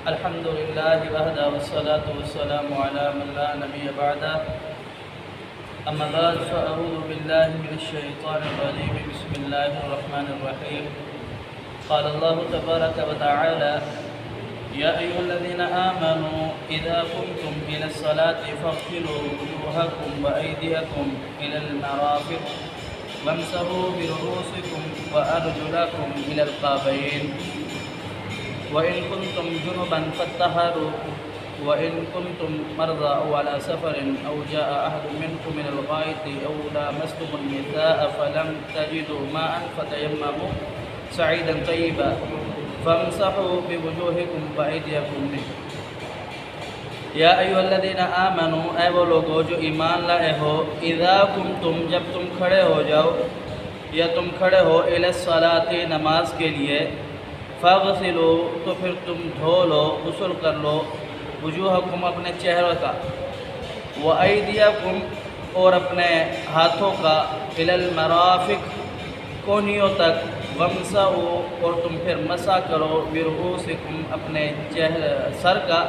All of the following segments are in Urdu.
الحمد لله وحده والصلاة والسلام على من لا نبي بعده أما بعد فأعوذ بالله من الشيطان الرجيم بسم الله الرحمن الرحيم قال الله تبارك وتعالى يا أيها الذين آمنوا إذا قمتم إلى الصلاة فاغسلوا وجوهكم وأيديكم إلى المرافق وامسحوا برؤوسكم وأرجلكم إلى الكعبين وإن كنتم جنبا فاطهروا وإن كنتم مرضى أو على سفر أو جاء أحد منكم من الغائط أو لامستم النساء فلم تجدوا ماء فتيمموا صعيدا طيبا فامسحوا بوجوهكم وأيديكم منه یا ایھا الذین آمنوا اے وہ لوگو جو ایمان لائے ہو اذا کنتم جب تم کھڑے ہو جاؤ یا تم کھڑے ہو الی الصلاۃ نماز کے لیے فاغسلوا تو پھر تم دھو لو غسل کر لو وجوہکم اپنے چہرے کا وایدیکم اور اپنے ہاتھوں کا الی المرافق کونیوں تک وامسحوا اور تم پھر مسح کرو برؤوسکم اپنے سر کا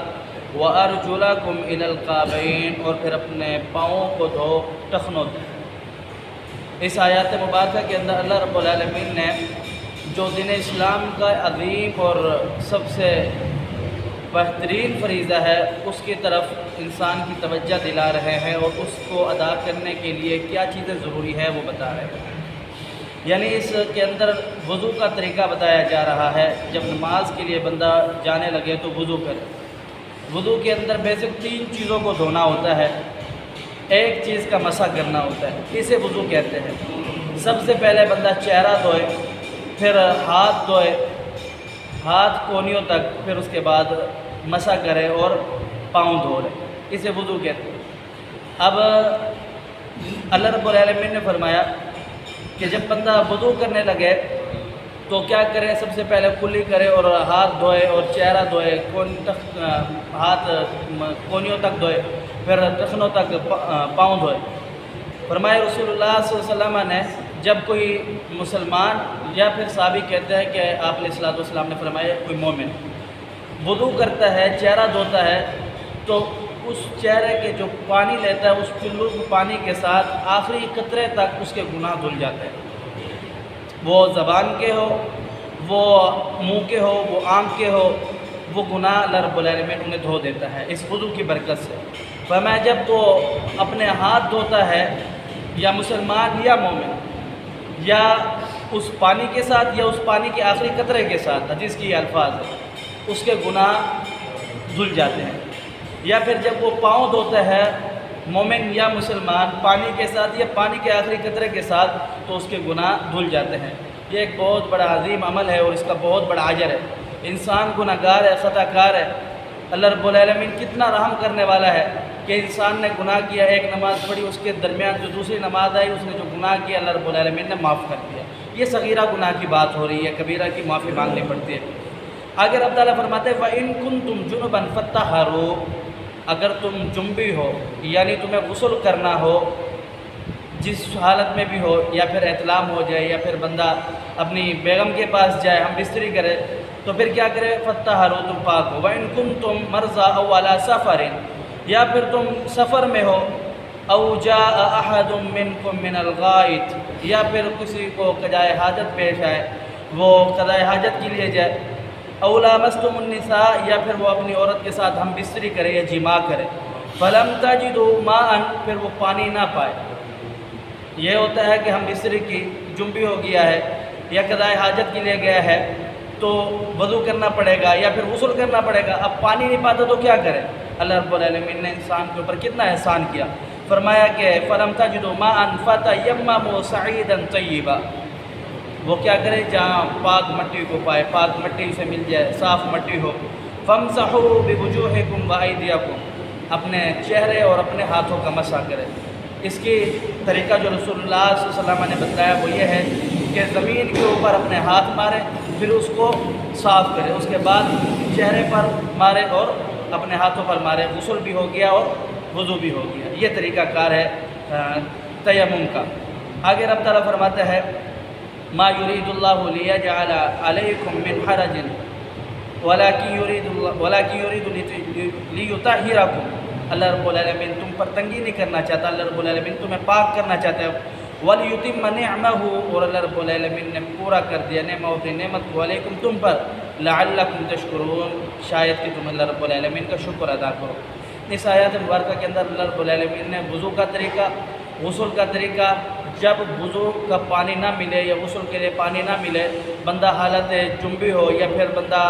وَأَرْجُلَكُمْ إِلَى الْكَعْبَيْنِ اور پھر اپنے پاؤں کو دھو ٹخنوں تک۔ اس آیات مبارکہ کے اندر اللہ رب العالمین نے جو دین اسلام کا عظیم اور سب سے بہترین فریضہ ہے اس کی طرف انسان کی توجہ دلا رہے ہیں اور اس کو ادا کرنے کے لیے کیا چیزیں ضروری ہے وہ بتا رہے ہیں۔ یعنی اس کے اندر وضو کا طریقہ بتایا جا رہا ہے، جب نماز کے لیے بندہ جانے لگے تو وضو کرے۔ وضو کے اندر بیسک 3 چیزوں کو دھونا ہوتا ہے، ایک چیز کا مسح کرنا ہوتا ہے، اسے وضو کہتے ہیں۔ سب سے پہلے بندہ چہرہ دھوئے، پھر ہاتھ دھوئے ہاتھ کونیوں تک، پھر اس کے بعد مسح کرے اور پاؤں دھو لے، اسے وضو کہتے ہیں۔ اب اللہ رب العالمین نے فرمایا کہ جب بندہ وضو کرنے لگے تو کیا کرے، سب سے پہلے کلی کرے اور ہاتھ دھوئے اور چہرہ دھوئے، ہاتھ کونیوں تک دھوئے، پھر ٹخنوں تک پاؤں دھوئے۔ فرمایا رسول اللہ صلی اللہ علیہ وسلم نے جب کوئی مسلمان یا پھر صحابی کہتے ہیں کہ آپ علیہ الصلوۃ والسلام نے فرمایا کوئی مومن وضو کرتا ہے، چہرہ دھوتا ہے تو اس چہرے کے جو پانی لیتا ہے اس چلو پانی کے ساتھ آخری قطرے تک اس کے گناہ دھل جاتے ہیں، وہ زبان کے ہو، وہ منہ کے ہو، وہ آنکھ کے ہو، وہ گناہ اللہ رب العالمین انہیں دھو دیتا ہے اس وضو کی برکت سے۔ فرمایا جب تو اپنے ہاتھ دھوتا ہے یا مسلمان یا مومن یا اس پانی کے ساتھ یا اس پانی کے آخری قطرے کے ساتھ، حدیث کی یہ الفاظ ہے، اس کے گناہ دھل جاتے ہیں۔ یا پھر جب وہ پاؤں دھوتا ہے مومن یا مسلمان پانی کے ساتھ یا پانی کے آخری قطرے کے ساتھ تو اس کے گناہ دھل جاتے ہیں۔ یہ ایک بہت بڑا عظیم عمل ہے اور اس کا بہت بڑا اجر ہے۔ انسان گناہ گار ہے، خطا کار ہے، اللہ رب العالمین کتنا رحم کرنے والا ہے کہ انسان نے گناہ کیا، ایک نماز پڑھی، اس کے درمیان جو دوسری نماز آئی اس نے جو گناہ کیا اللہ رب العالمین نے معاف کر دیا۔ یہ صغیرہ گناہ کی بات ہو رہی ہے، کبیرہ کی معافی مانگنی پڑتی ہے۔ آگے رب تعالیٰ فرماتے ہیں وَإِن كُنتُمْ جُنُبًا فَطَّهَّرُوا، اگر تم جنبی ہو یعنی تمہیں غسل کرنا ہو، جس حالت میں بھی ہو، یا پھر احتلام ہو جائے یا پھر بندہ اپنی بیگم کے پاس جائے، ہم بستری کرے، تو پھر کیا کرے فَطَّهَّرُوا، تم پاک ہو۔ وَإِن كُنتُمْ مَرْضَىٰ أَوْ عَلَىٰ سَفَرٍ، یا پھر تم سفر میں ہو، أَوْ جَاءَ أَحَدٌ مِّنكُم مِّنَ الْغَائِطِ، یا پھر کسی کو قضائے حاجت پیش آئے، وہ قضائے حاجت کے لیے جائے، أَوْ لَامَسْتُمُ النِّسَاءَ، یا پھر وہ اپنی عورت کے ساتھ ہم بستری کرے یا جماع کرے، فَلَمْ تَجِدُوا مَاءً، پھر وہ پانی نہ پائے۔ یہ ہوتا ہے کہ ہم بستری کی جنبی ہو گیا ہے یا قضائے حاجت کے لیے گیا ہے تو وضو کرنا پڑے گا یا پھر غسل کرنا پڑے گا، اب پانی نہیں پاتا تو کیا کرے؟ اللہ رب العالمین نے انسان کے اوپر کتنا احسان کیا۔ فرمایا کہ فَلَمْ تَجِدُوا مَاءً فَتَيَمَّمُوا صَعِيدًا طَيِّبًا، وہ کیا کرے جہاں پاک مٹی کو پائے، پاک مٹی سے مل جائے، صاف مٹی ہو، فَامْسَحُوا بِوُجُوهِكُمْ وَأَيْدِيَكُمْ، اپنے چہرے اور اپنے ہاتھوں کا مسح کرے۔ اس کی طریقہ جو رسول اللہ صلی اللہ علیہ وسلم نے بتایا وہ یہ ہے کہ زمین کے اوپر اپنے ہاتھ مارے، پھر اس کو صاف کرے، اس کے بعد چہرے پر مارے اور اپنے ہاتھوں پر مارے، غسل بھی ہو گیا اور وضو بھی ہو گیا۔ یہ طریقہ کار ہے تیمم کا۔ آگے رب تعالیٰ فرماتا ہے ما یرید اللہ لیجعل علیکم من حرج، وَلَكِنْ يُرِيدُ لِيُطَهِّرَكُمْ، اللہ رب العالمین تم پر تنگی نہیں کرنا چاہتا، اللہ رب العالمین تمہیں پاک کرنا چاہتا ہے۔ وَلِيُتِمَّ نِعْمَهُ، اور اللہ رب العالمین نے پورا کر دیا اپنی نعمت کو علیکم تم پر، لَعَلَّكُمْ تَشْكُرُونَ، شاید کہ تم اللہ رب العالمین کا شکر ادا کرو۔ اس آیات مبارکہ کے اندر اللہ رب العالمین نے وضو کا طریقہ، غسل کا طریقہ، جب وضو کا پانی نہ ملے یا غسل کے لیے پانی نہ ملے، بندہ حالت جنبی ہو یا پھر بندہ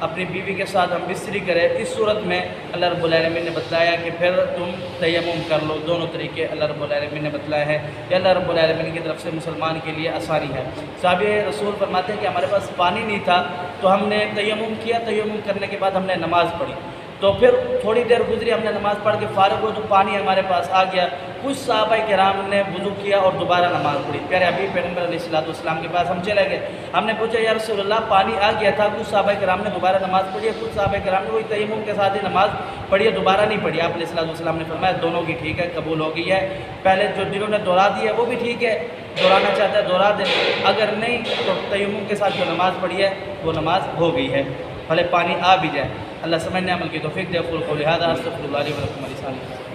اپنی بیوی کے ساتھ ہم بستری کرے، اس صورت میں اللہ رب العالمین نے بتلایا کہ پھر تم تیمم کر لو۔ دونوں طریقے اللہ رب العالمین نے بتلایا ہے، یہ اللہ رب العالمین کی طرف سے مسلمان کے لیے آسانی ہے۔ صحابہ رسول فرماتے ہیں کہ ہمارے پاس پانی نہیں تھا تو ہم نے تیمم کیا، تیمم کرنے کے بعد ہم نے نماز پڑھی، تو پھر تھوڑی دیر گزری، ہم نے نماز پڑھ کے فارغ ہو تو پانی ہمارے پاس آ گیا، کچھ صحابہ کرام نے وضو کیا اور دوبارہ نماز پڑھی۔ پیارے حبیب پیغمبر علیہ السلام کے پاس ہم چلے گئے، ہم نے پوچھا یا رسول اللہ پانی آ گیا تھا، کچھ صحابہ کرام نے دوبارہ نماز پڑھی ہے، کچھ صحابہ کرام نے وہی تیمم کے ساتھ ہی نماز پڑھی ہے، دوبارہ نہیں پڑھی۔ آپ علیہ السلام نے فرمایا دونوں کی ٹھیک ہے، قبول ہو گئی ہے۔ پہلے جو جنہوں نے دہرا دی ہے وہ بھی ٹھیک ہے، دہرانا چاہتا ہے دہرا دیں، اگر نہیں تو تیمم کے ساتھ جو نماز پڑھی ہے وہ نماز ہو گئی ہے، بھلے پانی آ بھی جائے۔ اللہ سمجھنے عمل کی توفیق دے۔ اقول قولی ھذا استغفر اللہ لی ولکم ولسائر